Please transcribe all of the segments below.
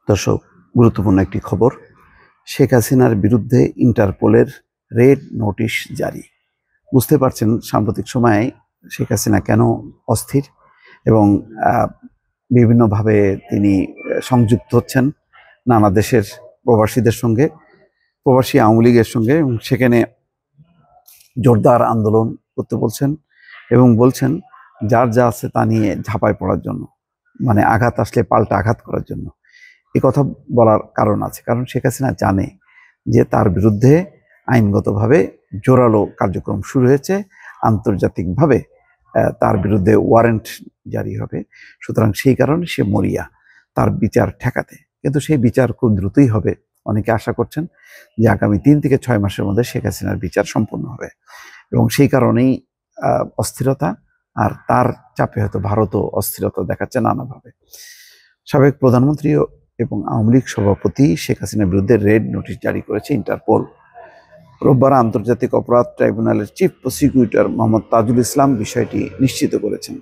দর্শক, গুরুত্বপূর্ণ একটি খবর। শেখ হাসিনার বিরুদ্ধে ইন্টারপোলের রেড নোটিশ জারি। বুঝতে পারছেন সাম্প্রতিক সময়ে শেখ হাসিনা কেন অস্থির এবং বিভিন্নভাবে তিনি সংযুক্ত হচ্ছেন নানা দেশের প্রবাসীদের সঙ্গে, প্রবাসী আওয়ামী লীগের সঙ্গে, এবং সেখানে জোরদার আন্দোলন করতে বলছেন এবং বলছেন যার যা আছে তা নিয়ে ঝাঁপায় পড়ার জন্য, মানে আঘাত আসলে পাল্টা আঘাত করার জন্য। এ কথা বলার কারণ আছে, কারণ শেখ হাসিনা জানে যে তার বিরুদ্ধে আইনগতভাবে জোরালো কার্যক্রম শুরু হয়েছে, আন্তর্জাতিকভাবে তার বিরুদ্ধে ওয়ারেন্ট জারি হবে। সুতরাং সেই কারণে সে মরিয়া তার বিচার ঠেকাতে, কিন্তু সেই বিচার খুব দ্রুতই হবে। অনেকে আশা করছেন যে আগামী 3 থেকে 6 মাসের মধ্যে শেখ হাসিনার বিচার সম্পন্ন হবে, এবং সেই কারণেই অস্থিরতা, আর তার চাপে হয়তো ভারতও অস্থিরতা দেখাচ্ছে নানাভাবে। সাবেক প্রধানমন্ত্রী এবং আওয়ামী লীগ সভাপতি শেখ হাসিনার বিরুদ্ধে রেড নোটিশ জারি করেছে ইন্টারপোল। রোববার আন্তর্জাতিক অপরাধ ট্রাইব্যুনালের চিফ প্রসিকিউটর মোহাম্মদ তাজুল ইসলাম বিষয়টি নিশ্চিত করেছেন।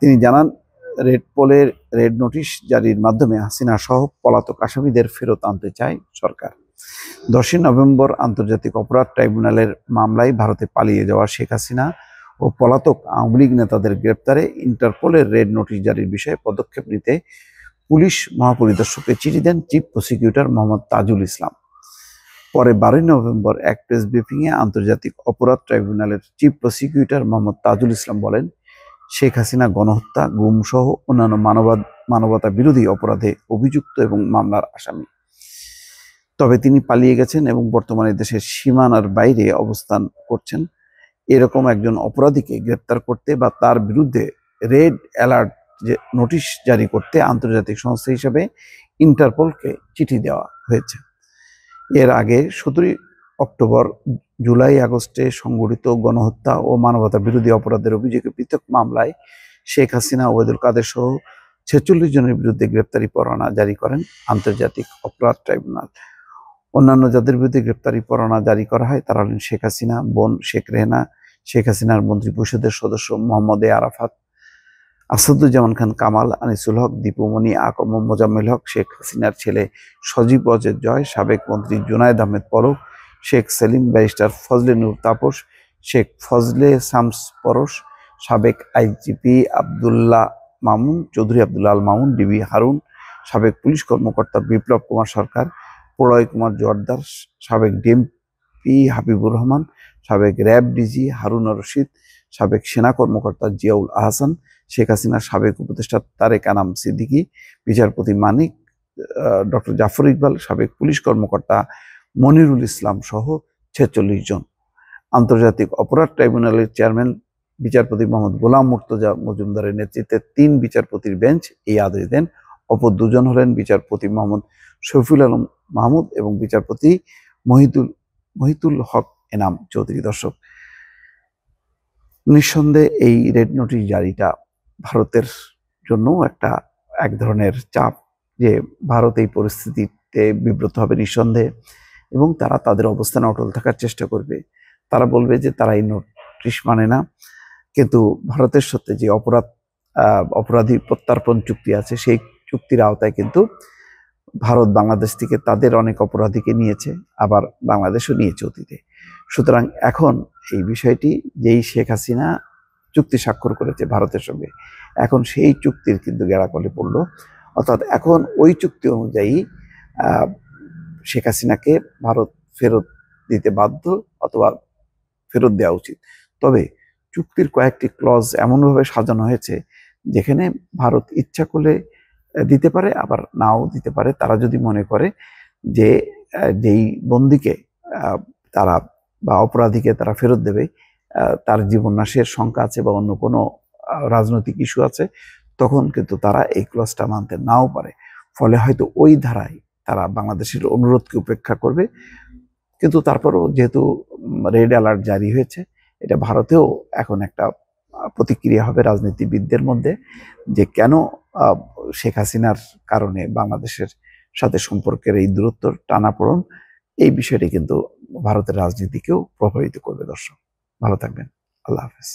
তিনি জানান, রেড নোটিশ জারির মাধ্যমে হাসিনা সহ পলাতক আসামিদের ফেরত আনতে চায় সরকার। 10 নভেম্বর আন্তর্জাতিক অপরাধ ট্রাইব্যুনালের মামলায় ভারতে পালিয়ে যাওয়া শেখ হাসিনা ও পলাতক আওয়ামী লীগ নেতাদের গ্রেপ্তারে ইন্টারপোলের রেড নোটিশ জারির বিষয়ে পদক্ষেপ নিতে পুলিশ মহাপরিদর্শককে চিঠি দেন চিফ প্রসিকিউটর মোহাম্মদ তাজুল ইসলাম। পরে 12 নভেম্বর এক প্রেস ব্রিফিংয়ে আন্তর্জাতিক অপরাধ ট্রাইব্যুনালের চিফ প্রসিকিউটর মোহাম্মদ তাজুল ইসলাম বলেন, শেখ হাসিনা গণহত্যা, গুম সহ অন্যান্য মানবতা বিরোধী অপরাধে অভিযুক্ত এবং মামলার আসামি। তবে তিনি পালিয়ে গেছেন এবং বর্তমানে দেশের সীমানার বাইরে অবস্থান করছেন। এরকম একজন অপরাধীকে গ্রেপ্তার করতে বা তার বিরুদ্ধে রেড অ্যালার্ট নোটিশ জারি করতে আন্তর্জাতিক সংস্থা হিসেবে ইন্টারপোলকে চিঠি দেওয়া হয়েছে। এর আগে 17 অক্টোবর, জুলাই, আগস্টে সংঘটিত গণহত্যা ও মানবতা বিরোধী অপরাধের অভিযোগে পৃথক মামলায় শেখ হাসিনা, ওবায়দুল কাদের সহ 46 জনের বিরুদ্ধে গ্রেপ্তারি পরোয়ানা জারি করেন আন্তর্জাতিক অপরাধ ট্রাইব্যুনাল। অন্যান্য যাদের বিরুদ্ধে গ্রেপ্তারি পরোয়ানা জারি করা হয় তারা হলেন শেখ হাসিনা বোন শেখ রেহেনা, শেখ হাসিনার মন্ত্রী পরিষদের সদস্য মোহাম্মদ আরাফাত, আসাদুজ্জামান খান কামাল, আনিসুল হক, দীপুমণি, আকম মোজাম্মেল হক, শেখ হাসিনার ছেলে সজীব ওয়াজেদ জয়, সাবেক মন্ত্রী জুনায়েদ আহমেদ পলক, শেখ সেলিম, ব্যারিস্টার ফজলে নূর তাপস, শেখ ফজলে শামস পরশ, সাবেক আইজিপি আব্দুল্লাহ মামুন, চৌধুরী আব্দুল্লাহ আল মামুন, ডিবি হারুন, সাবেক পুলিশ কর্মকর্তা বিপ্লব কুমার সরকার, প্রলয় কুমার জোয়ারদার, সাবেক ডিএমপি হাবিবুর রহমান, সাবেক র্যাব ডিজি হারুন রশিদ, সাবেক সেনা কর্মকর্তা জিয়াউল আহসান, শেখ হাসিনার সাবেক উপদেষ্টা তারেক আনাম সিদ্দিকী, বিচারপতি মানিক, ডক্টর জাফর ইকবাল, সাবেক পুলিশ কর্মকর্তা মনিরুল ইসলাম সহ 46 জন। আন্তর্জাতিক অপরাধ ট্রাইব্যুনালের চেয়ারম্যান বিচারপতি মোহাম্মদ গোলাম মুর্তজা মজুমদারের নেতৃত্বে 3 বিচারপতির বেঞ্চ এই আদেশ দেন। অপর 2 জন হলেন বিচারপতি মোহাম্মদ শফিউল আলম মাহমুদ এবং বিচারপতি মহিতুল হক এনাম চৌধুরী। দর্শক, নিঃসন্দেহে এই রেড নোটিশ জারিটা ভারতের জন্য এক ধরনের চাপ, যে ভারত এই পরিস্থিতিতে বিব্রত হবে নিঃসন্দেহে, এবং তারা তাদের অবস্থানে অটল থাকার চেষ্টা করবে। তারা বলবে যে তারা এই নোটিশ মানে না, কিন্তু ভারতের সাথে যে অপরাধী প্রত্যার্পণ চুক্তি আছে, সেই চুক্তির আওতায় কিন্তু ভারত বাংলাদেশ থেকে তাদের অনেক অপরাধীকে নিয়েছে, আবার বাংলাদেশও নিয়েছে অতীতে। সুতরাং এখন এই বিষয়টি, যেই শেখ হাসিনা চুক্তি স্বাক্ষর করেছে ভারতের সঙ্গে, এখন সেই চুক্তির কিন্তু গেড়াকলে পড়ল। অর্থাৎ এখন ওই চুক্তি অনুযায়ী শেখ হাসিনাকে ভারত ফেরত দিতে বাধ্য, অথবা ফেরত দেওয়া উচিত। তবে চুক্তির কয়েকটি ক্লজ এমনভাবে সাজানো হয়েছে যেখানে ভারত ইচ্ছা করলে দিতে পারে, আবার নাও দিতে পারে। তারা যদি মনে করে যে যেই বন্দীকে তারা বা অপরাধীকে তারা ফেরত দেবে, তার জীবন নাশের শঙ্কা আছে বা অন্য কোনো রাজনৈতিক ইস্যু আছে, তখন কিন্তু তারা এই ক্লজটা মানতে নাও পারে। ফলে হয়তো ওই ধারায় তারা বাংলাদেশের অনুরোধকে উপেক্ষা করবে। কিন্তু তারপরেও যেহেতু রেড অ্যালার্ট জারি হয়েছে, এটা ভারতেও এখন একটা প্রতিক্রিয়া হবে রাজনীতিবিদদের মধ্যে, যে কেন শেখ হাসিনার কারণে বাংলাদেশের সাথে সম্পর্কের এই দূরত্ব টানাপোড়েন, এই বিষয়টি কিন্তু ভারতের রাজনীতিকেও প্রভাবিত করবে। দর্শক, ভালো থাকবেন। আল্লাহ হাফেজ।